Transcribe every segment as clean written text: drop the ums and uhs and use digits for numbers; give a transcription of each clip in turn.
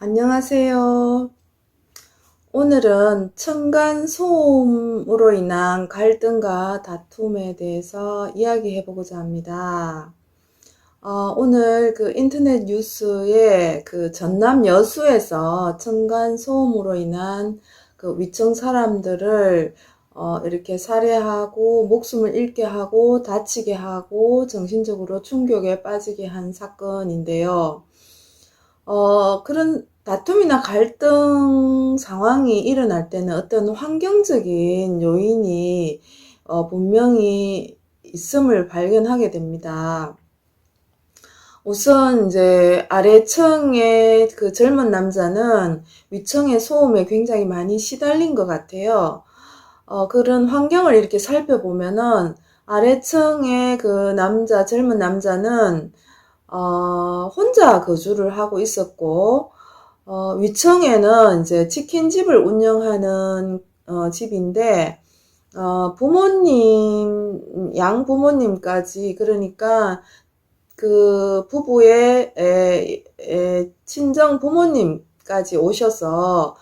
안녕하세요. 오늘은 층간소음으로 인한 갈등과 다툼에 대해서 이야기해 보고자 합니다. 오늘 그 인터넷 뉴스에 그 전남 여수에서 층간소음으로 인한 그 위층 사람들을 이렇게 살해하고 목숨을 잃게 하고 다치게 하고 정신적으로 충격에 빠지게 한 사건인데요. 그런 다툼이나 갈등 상황이 일어날 때는 어떤 환경적인 요인이 분명히 있음을 발견하게 됩니다. 우선 이제 아래층의 그 젊은 남자는 위층의 소음에 굉장히 많이 시달린 것 같아요. 그런 환경을 이렇게 살펴보면은 아래층의 그 젊은 남자는 혼자 거주를 하고 있었고, 위층에는 이제 치킨집을 운영하는 집인데, 양 부모님까지, 그러니까 그 부부의 친정 부모님까지 오셔서,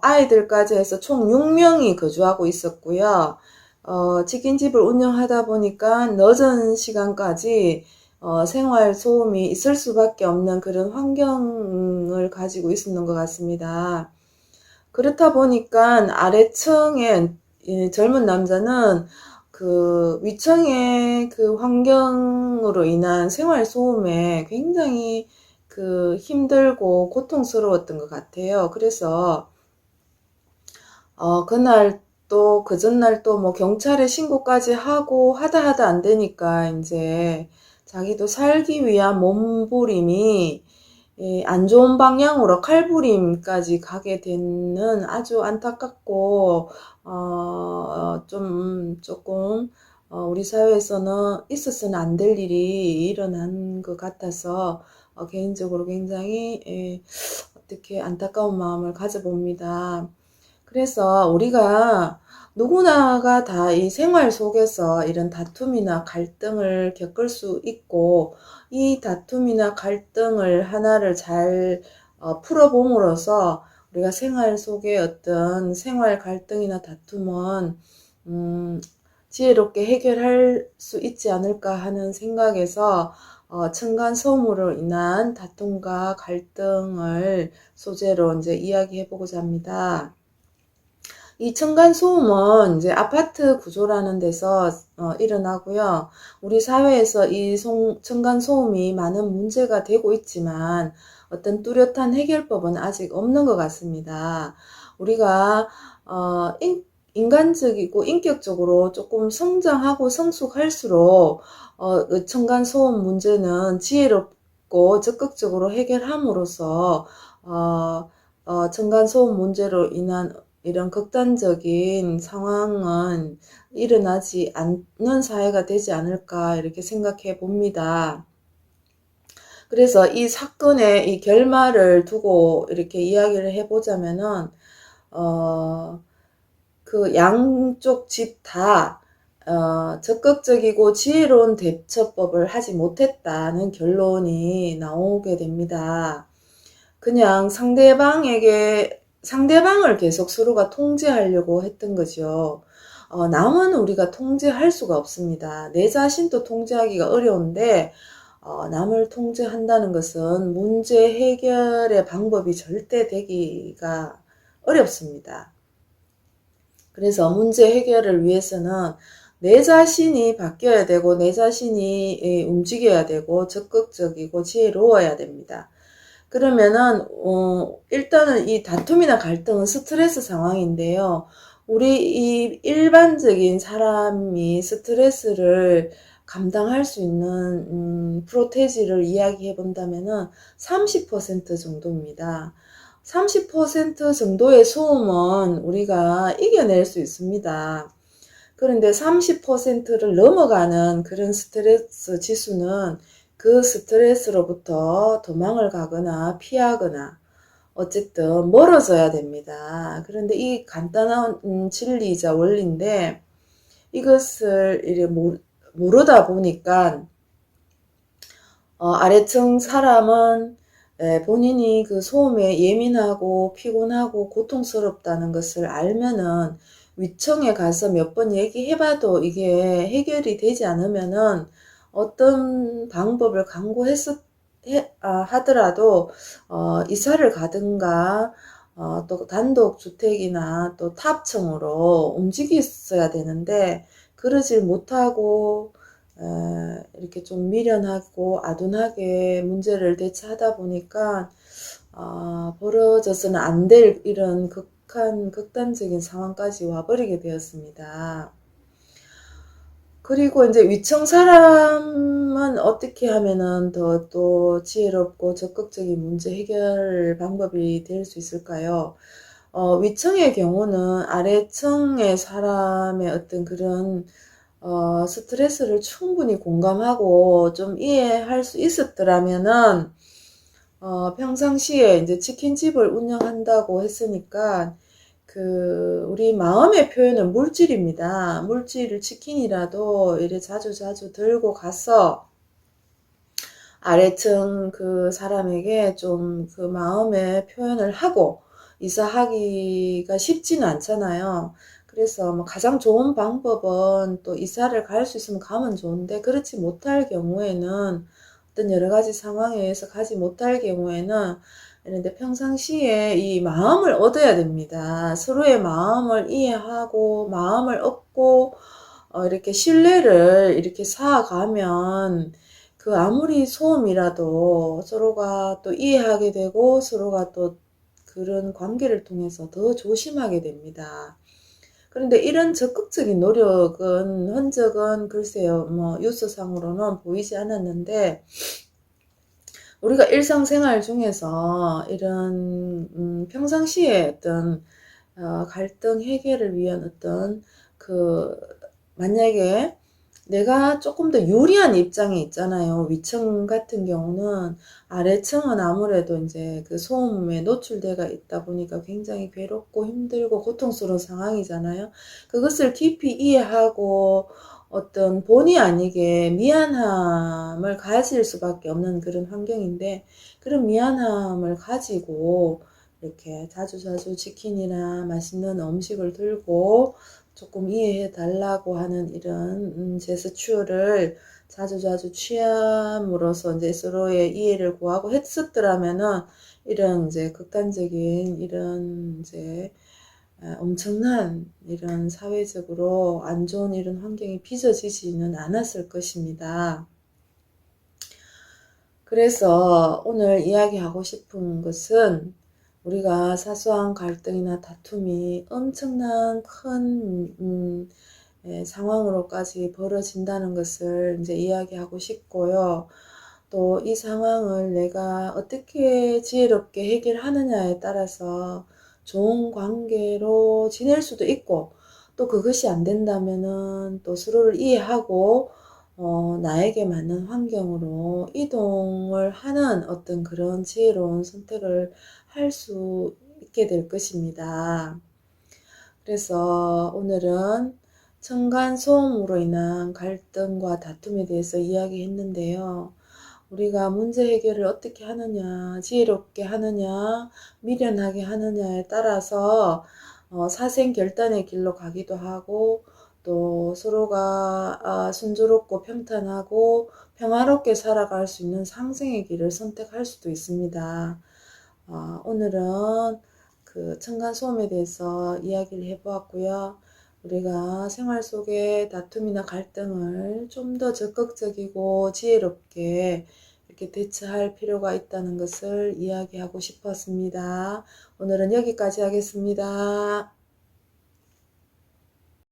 아이들까지 해서 총 6명이 거주하고 있었고요. 치킨집을 운영하다 보니까 늦은 시간까지 생활 소음이 있을 수밖에 없는 그런 환경을 가지고 있었는 것 같습니다. 그렇다 보니까 아래층의 젊은 남자는 그 위층의 그 환경으로 인한 생활 소음에 굉장히 그 힘들고 고통스러웠던 것 같아요. 그래서 그날 또 그 전날 또 뭐 경찰에 신고까지 하고 하다 안 되니까 이제 자기도 살기 위한 몸부림이 안 좋은 방향으로 칼부림까지 가게 되는 아주 안타깝고 좀 조금 우리 사회에서는 있어서는 안 될 일이 일어난 것 같아서 개인적으로 굉장히 어떻게 안타까운 마음을 가져봅니다. 그래서 우리가 누구나가 다 이 생활 속에서 이런 다툼이나 갈등을 겪을 수 있고, 이 다툼이나 갈등을 하나를 잘 풀어봄으로써 우리가 생활 속에 어떤 생활 갈등이나 다툼은 음, 지혜롭게 해결할 수 있지 않을까 하는 생각에서 층간소음으로 인한 다툼과 갈등을 소재로 이제 이야기해 보고자 합니다. 이 층간소음은 이제 아파트 구조라는 데서 일어나고요. 우리 사회에서 이 층간소음이 많은 문제가 되고 있지만 어떤 뚜렷한 해결법은 아직 없는 것 같습니다. 우리가 인간적이고 인격적으로 조금 성장하고 성숙할수록 그 층간소음 문제는 지혜롭고 적극적으로 해결함으로써 층간소음 문제로 인한 이런 극단적인 상황은 일어나지 않는 사회가 되지 않을까 이렇게 생각해 봅니다. 그래서 이 사건의 이 결말을 두고 이렇게 이야기를 해보자면은, 그 양쪽 집 다, 적극적이고 지혜로운 대처법을 하지 못했다는 결론이 나오게 됩니다. 그냥 상대방을 계속 서로가 통제하려고 했던 거죠. 남은 우리가 통제할 수가 없습니다. 내 자신도 통제하기가 어려운데, 남을 통제한다는 것은 문제 해결의 방법이 절대 되기가 어렵습니다. 그래서 문제 해결을 위해서는 내 자신이 바뀌어야 되고, 내 자신이 움직여야 되고, 적극적이고 지혜로워야 됩니다. 그러면은 일단은 이 다툼이나 갈등은 스트레스 상황인데요. 우리 이 일반적인 사람이 스트레스를 감당할 수 있는 프로테지를 이야기해 본다면은 30% 정도입니다. 30% 정도의 소음은 우리가 이겨낼 수 있습니다. 그런데 30%를 넘어가는 그런 스트레스 지수는 그 스트레스로부터 도망을 가거나 피하거나 어쨌든 멀어져야 됩니다. 그런데 이 간단한 진리이자 원리인데 이것을 모르다 보니까 아래층 사람은 본인이 그 소음에 예민하고 피곤하고 고통스럽다는 것을 알면은 위청에 가서 몇 번 얘기해봐도 이게 해결이 되지 않으면은 어떤 방법을 하더라도 이사를 가든가 또 단독 주택이나 또 타업층으로 움직였어야 되는데 그러질 못하고 이렇게 좀 미련하고 아둔하게 문제를 대처하다 보니까 벌어져서는 안 될 이런 극단적인 상황까지 와버리게 되었습니다. 그리고 이제 위청 사람은 어떻게 하면은 더 또 지혜롭고 적극적인 문제 해결 방법이 될 수 있을까요? 위청의 경우는 아래층의 사람의 어떤 그런 스트레스를 충분히 공감하고 좀 이해할 수 있었더라면은 평상시에 이제 치킨집을 운영한다고 했으니까 우리 마음의 표현은 물질입니다. 물질을 치킨이라도 이래 자주 들고 가서 아래층 그 사람에게 좀 그 마음의 표현을 하고 이사하기가 쉽지는 않잖아요. 그래서 뭐 가장 좋은 방법은 또 이사를 갈 수 있으면 가면 좋은데 그렇지 못할 경우에는 어떤 여러 가지 상황에 의해서 가지 못할 경우에는 이런데 평상시에 이 마음을 얻어야 됩니다. 서로의 마음을 이해하고 마음을 얻고 이렇게 신뢰를 이렇게 쌓아가면 그 아무리 소음이라도 서로가 또 이해하게 되고 서로가 또 그런 관계를 통해서 더 조심하게 됩니다. 그런데 이런 적극적인 노력은 흔적은 글쎄요 뭐 뉴스상으로는 보이지 않았는데 우리가 일상생활 중에서 이런 평상시에 어떤 갈등 해결을 위한 어떤 만약에 내가 조금 더 유리한 입장에 있잖아요. 위층 같은 경우는 아래층은 아무래도 이제 그 소음에 노출되어 있다 보니까 굉장히 괴롭고 힘들고 고통스러운 상황이잖아요. 그것을 깊이 이해하고 어떤 본의 아니게 미안함을 가질 수밖에 없는 그런 환경인데 그런 미안함을 가지고 이렇게 자주 치킨이나 맛있는 음식을 들고 조금 이해해 달라고 하는 이런 제스처를 자주 취함으로써 이제 서로의 이해를 구하고 했었더라면은 이런 이제 극단적인 이런 이제 엄청난 이런 사회적으로 안 좋은 이런 환경이 빚어지지는 않았을 것입니다. 그래서 오늘 이야기하고 싶은 것은 우리가 사소한 갈등이나 다툼이 엄청난 큰 상황으로까지 벌어진다는 것을 이제 이야기하고 싶고요. 또 이 상황을 내가 어떻게 지혜롭게 해결하느냐에 따라서 좋은 관계로 지낼 수도 있고 또 그것이 안 된다면은 또 서로를 이해하고 나에게 맞는 환경으로 이동을 하는 어떤 그런 지혜로운 선택을 할 수 있게 될 것입니다. 그래서 오늘은 층간소음으로 인한 갈등과 다툼에 대해서 이야기했는데요. 우리가 문제 해결을 어떻게 하느냐, 지혜롭게 하느냐, 미련하게 하느냐에 따라서 사생결단의 길로 가기도 하고 또 서로가 순조롭고 평탄하고 평화롭게 살아갈 수 있는 상생의 길을 선택할 수도 있습니다. 오늘은 그 층간소음에 대해서 이야기를 해보았고요. 우리가 생활 속의 다툼이나 갈등을 좀 더 적극적이고 지혜롭게 이렇게 대처할 필요가 있다는 것을 이야기하고 싶었습니다. 오늘은 여기까지 하겠습니다.